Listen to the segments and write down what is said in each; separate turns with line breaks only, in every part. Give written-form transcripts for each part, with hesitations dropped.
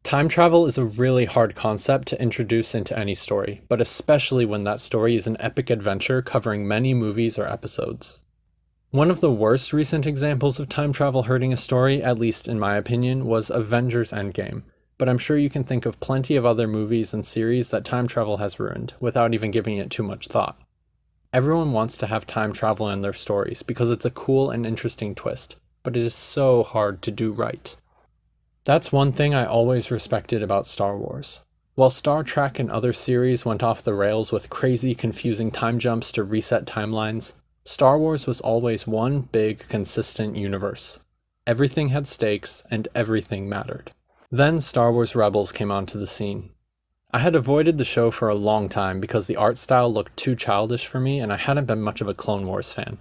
Time travel is a really hard concept to introduce into any story, but especially when that story is an epic adventure covering many movies or episodes. One of the worst recent examples of time travel hurting a story, at least in my opinion, was Avengers Endgame, but I'm sure you can think of plenty of other movies and series that time travel has ruined, without even giving it too much thought. Everyone wants to have time travel in their stories because it's a cool and interesting twist, but it is so hard to do right. That's one thing I always respected about Star Wars. While Star Trek and other series went off the rails with crazy, confusing time jumps to reset timelines, Star Wars was always one big, consistent universe. Everything had stakes, and everything mattered. Then Star Wars Rebels came onto the scene. I had avoided the show for a long time because the art style looked too childish for me and I hadn't been much of a Clone Wars fan.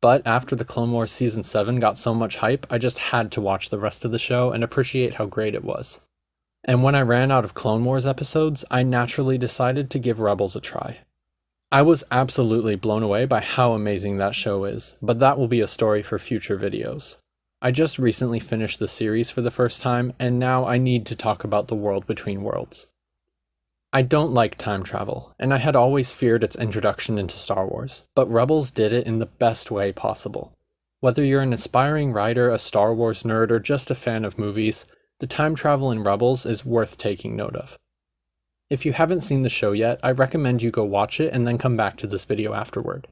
But after the Clone Wars Season 7 got so much hype, I just had to watch the rest of the show and appreciate how great it was. And when I ran out of Clone Wars episodes, I naturally decided to give Rebels a try. I was absolutely blown away by how amazing that show is, but that will be a story for future videos. I just recently finished the series for the first time, and now I need to talk about the world between worlds. I don't like time travel, and I had always feared its introduction into Star Wars, but Rebels did it in the best way possible. Whether you're an aspiring writer, a Star Wars nerd, or just a fan of movies, the time travel in Rebels is worth taking note of. If you haven't seen the show yet, I recommend you go watch it and then come back to this video afterward.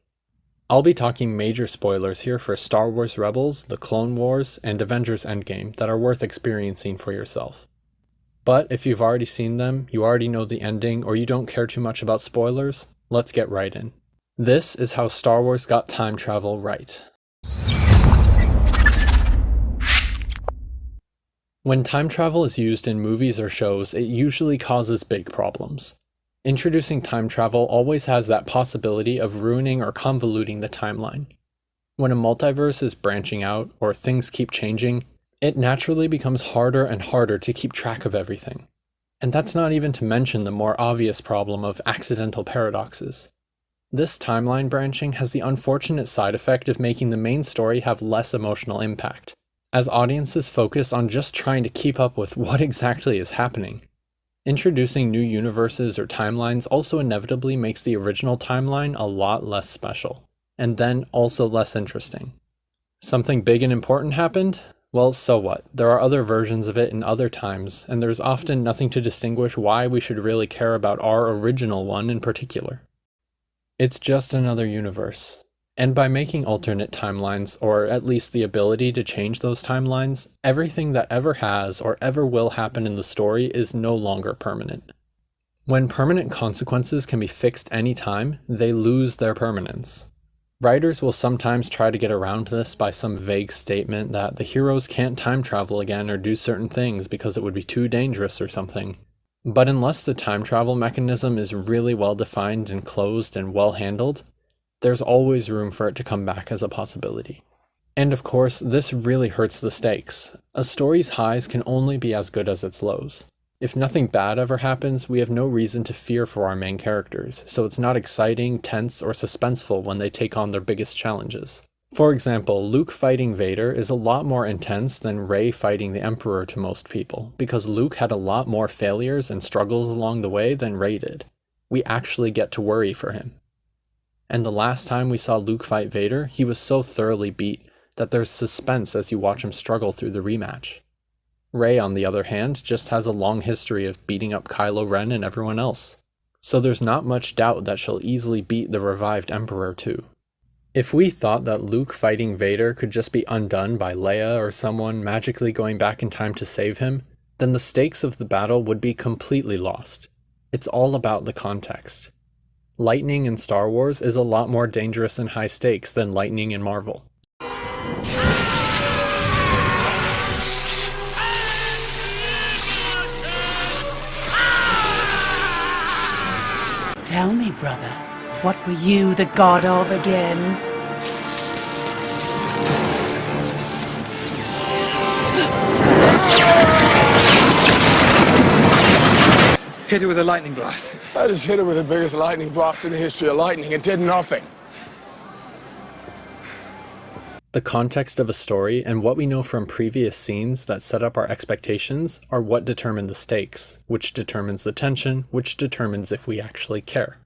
I'll be talking major spoilers here for Star Wars Rebels, The Clone Wars, and Avengers Endgame that are worth experiencing for yourself. But if you've already seen them, you already know the ending, or you don't care too much about spoilers, let's get right in. This is how Star Wars got time travel right. When time travel is used in movies or shows, it usually causes big problems. Introducing time travel always has that possibility of ruining or convoluting the timeline. When a multiverse is branching out, or things keep changing, it naturally becomes harder and harder to keep track of everything. And that's not even to mention the more obvious problem of accidental paradoxes. This timeline branching has the unfortunate side effect of making the main story have less emotional impact, as audiences focus on just trying to keep up with what exactly is happening. Introducing new universes or timelines also inevitably makes the original timeline a lot less special, and then also less interesting. Something big and important happened? Well, so what? There are other versions of it in other times, and there's often nothing to distinguish why we should really care about our original one in particular. It's just another universe. And by making alternate timelines, or at least the ability to change those timelines, everything that ever has or ever will happen in the story is no longer permanent. When permanent consequences can be fixed anytime, they lose their permanence. Writers will sometimes try to get around this by some vague statement that the heroes can't time travel again or do certain things because it would be too dangerous or something. But unless the time travel mechanism is really well defined and closed and well handled, there's always room for it to come back as a possibility. And of course, this really hurts the stakes. A story's highs can only be as good as its lows. If nothing bad ever happens, we have no reason to fear for our main characters, so it's not exciting, tense, or suspenseful when they take on their biggest challenges. For example, Luke fighting Vader is a lot more intense than Rey fighting the Emperor to most people, because Luke had a lot more failures and struggles along the way than Rey did. We actually get to worry for him. And the last time we saw Luke fight Vader, he was so thoroughly beat that there's suspense as you watch him struggle through the rematch. Rey, on the other hand, just has a long history of beating up Kylo Ren and everyone else, so there's not much doubt that she'll easily beat the revived Emperor too. If we thought that Luke fighting Vader could just be undone by Leia or someone magically going back in time to save him, then the stakes of the battle would be completely lost. It's all about the context. Lightning in Star Wars is a lot more dangerous and high stakes than lightning in Marvel.
Tell me, brother, what were you the god of again?
Hit it with a lightning blast.
I just hit it with the biggest lightning blast in the history of lightning and did nothing.
The context of a story and what we know from previous scenes that set up our expectations are what determine the stakes, which determines the tension, which determines if we actually care.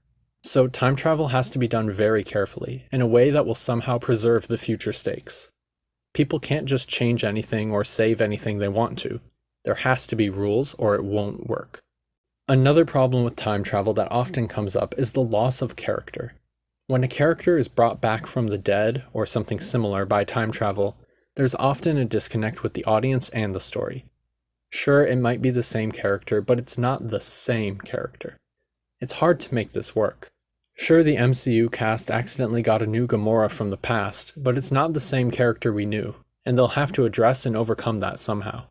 So time travel has to be done very carefully, in a way that will somehow preserve the future stakes. People can't just change anything or save anything they want to. There has to be rules or it won't work. Another problem with time travel that often comes up is the loss of character. When a character is brought back from the dead or something similar by time travel, there's often a disconnect with the audience and the story. Sure, it might be the same character, but it's not the same character. It's hard to make this work. Sure, the MCU cast accidentally got a new Gamora from the past, but it's not the same character we knew, and they'll have to address and overcome that somehow.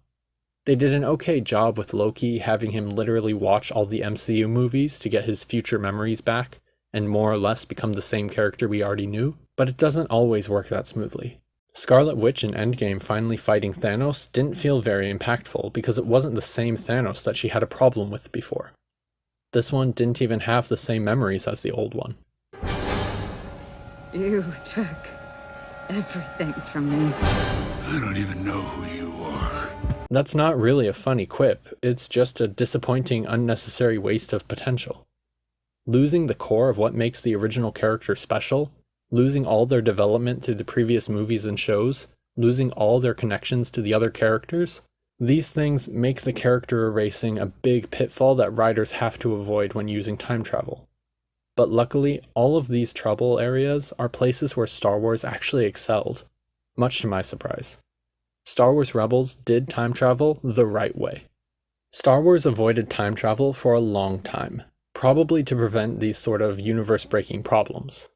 They did an okay job with Loki, having him literally watch all the MCU movies to get his future memories back, and more or less become the same character we already knew, but it doesn't always work that smoothly. Scarlet Witch in Endgame finally fighting Thanos didn't feel very impactful because it wasn't the same Thanos that she had a problem with before. This one didn't even have the same memories as the old one.
You took everything from me.
I don't even know who you are.
That's not really a funny quip, it's just a disappointing, unnecessary waste of potential. Losing the core of what makes the original character special, losing all their development through the previous movies and shows, losing all their connections to the other characters, these things make the character erasing a big pitfall that writers have to avoid when using time travel. But luckily, all of these trouble areas are places where Star Wars actually excelled, much to my surprise. Star Wars Rebels did time travel the right way. Star Wars avoided time travel for a long time, probably to prevent these sort of universe-breaking problems.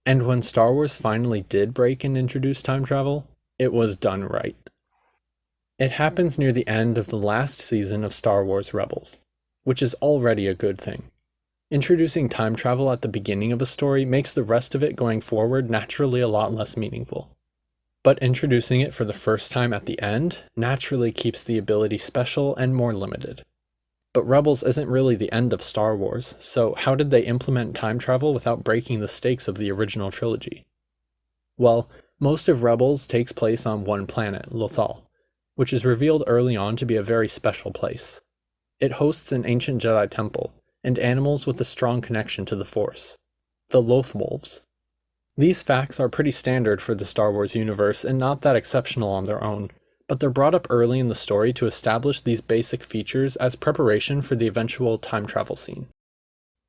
And when Star Wars finally did break and introduce time travel, it was done right. It happens near the end of the last season of Star Wars Rebels, which is already a good thing. Introducing time travel at the beginning of a story makes the rest of it going forward naturally a lot less meaningful. But introducing it for the first time at the end naturally keeps the ability special and more limited. But Rebels isn't really the end of Star Wars, so how did they implement time travel without breaking the stakes of the original trilogy? Well, most of Rebels takes place on one planet, Lothal, which is revealed early on to be a very special place. It hosts an ancient Jedi temple, and animals with a strong connection to the Force, the Lothwolves. These facts are pretty standard for the Star Wars universe and not that exceptional on their own, but they're brought up early in the story to establish these basic features as preparation for the eventual time travel scene.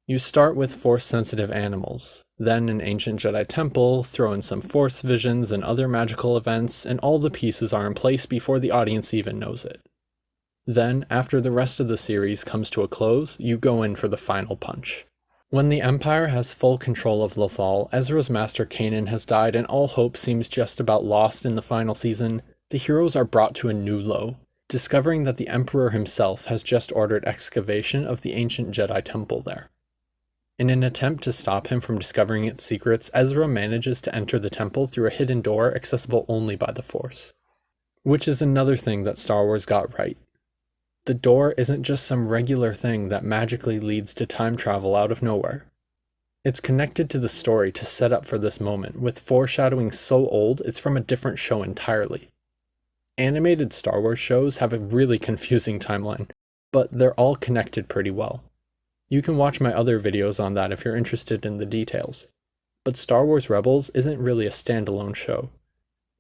You start with Force-sensitive animals, then an ancient Jedi temple, throw in some Force visions and other magical events, and all the pieces are in place before the audience even knows it. Then, after the rest of the series comes to a close, you go in for the final punch. When the Empire has full control of Lothal, Ezra's master Kanan has died and all hope seems just about lost in the final season, the heroes are brought to a new low, discovering that the Emperor himself has just ordered excavation of the ancient Jedi temple there. In an attempt to stop him from discovering its secrets, Ezra manages to enter the temple through a hidden door accessible only by the Force. Which is another thing that Star Wars got right. The door isn't just some regular thing that magically leads to time travel out of nowhere. It's connected to the story to set up for this moment, with foreshadowing so old it's from a different show entirely. Animated Star Wars shows have a really confusing timeline, but they're all connected pretty well. You can watch my other videos on that if you're interested in the details. But Star Wars Rebels isn't really a standalone show.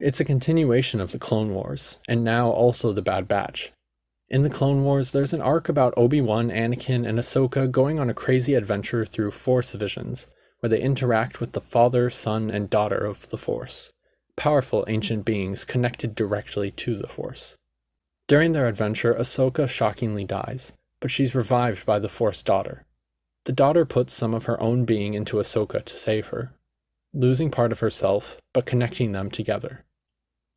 It's a continuation of the Clone Wars, and now also the Bad Batch. In the Clone Wars, there's an arc about Obi-Wan, Anakin, and Ahsoka going on a crazy adventure through Force visions, where they interact with the father, son, and daughter of the Force, powerful ancient beings connected directly to the Force. During their adventure, Ahsoka shockingly dies, but she's revived by the Force daughter. The daughter puts some of her own being into Ahsoka to save her, losing part of herself, but connecting them together.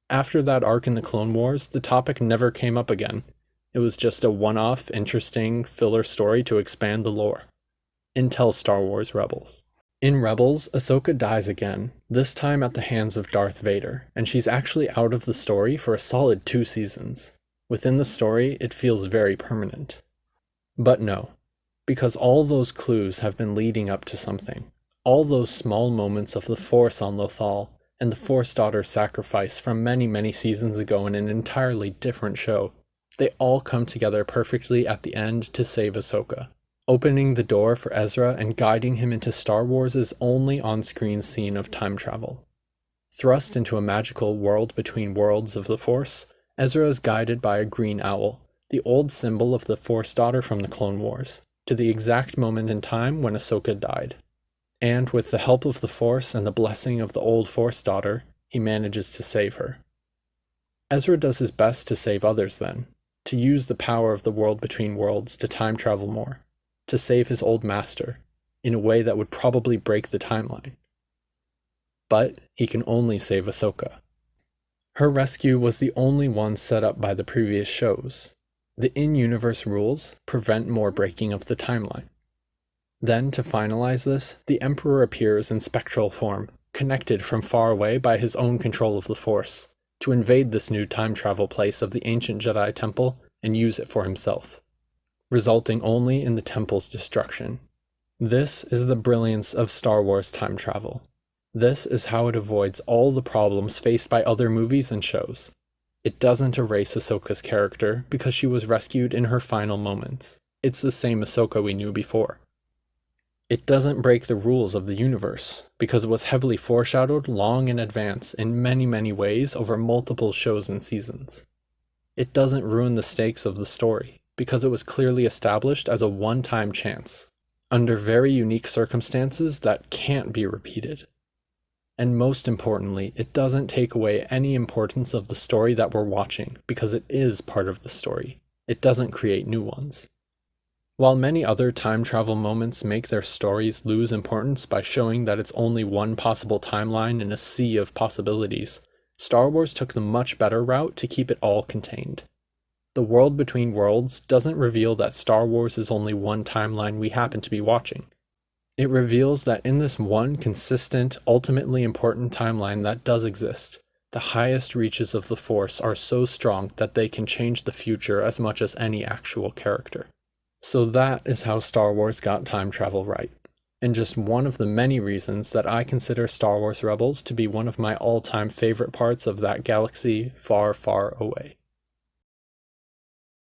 After that arc in the Clone Wars, the topic never came up again. It was just a one-off, interesting, filler story to expand the lore. Until Star Wars Rebels. In Rebels, Ahsoka dies again, this time at the hands of Darth Vader, and she's actually out of the story for a solid 2 seasons. Within the story, it feels very permanent. But no, because all those clues have been leading up to something. All those small moments of the Force on Lothal, and the Force Daughter sacrifice from many, many seasons ago in an entirely different show. They all come together perfectly at the end to save Ahsoka, opening the door for Ezra and guiding him into Star Wars' only on-screen scene of time travel. Thrust into a magical world between worlds of the Force, Ezra is guided by a green owl, the old symbol of the Force Daughter from the Clone Wars, to the exact moment in time when Ahsoka died. And with the help of the Force and the blessing of the old Force Daughter, he manages to save her. Ezra does his best to save others then, to use the power of the world between worlds to time travel more, to save his old master, in a way that would probably break the timeline. But he can only save Ahsoka. Her rescue was the only one set up by the previous shows. The in-universe rules prevent more breaking of the timeline. Then, to finalize this, the Emperor appears in spectral form, connected from far away by his own control of the Force, to invade this new time travel place of the ancient Jedi Temple and use it for himself, resulting only in the temple's destruction. This is the brilliance of Star Wars time travel. This is how it avoids all the problems faced by other movies and shows. It doesn't erase Ahsoka's character because she was rescued in her final moments. It's the same Ahsoka we knew before. It doesn't break the rules of the universe because it was heavily foreshadowed long in advance in many, many ways over multiple shows and seasons. It doesn't ruin the stakes of the story because it was clearly established as a one-time chance, under very unique circumstances that can't be repeated. And most importantly, it doesn't take away any importance of the story that we're watching because it is part of the story. It doesn't create new ones. While many other time travel moments make their stories lose importance by showing that it's only one possible timeline in a sea of possibilities, Star Wars took the much better route to keep it all contained. The world between worlds doesn't reveal that Star Wars is only one timeline we happen to be watching. It reveals that in this one consistent, ultimately important timeline that does exist, the highest reaches of the Force are so strong that they can change the future as much as any actual character. So that is how Star Wars got time travel right, and just one of the many reasons that I consider Star Wars Rebels to be one of my all-time favorite parts of that galaxy far, far away.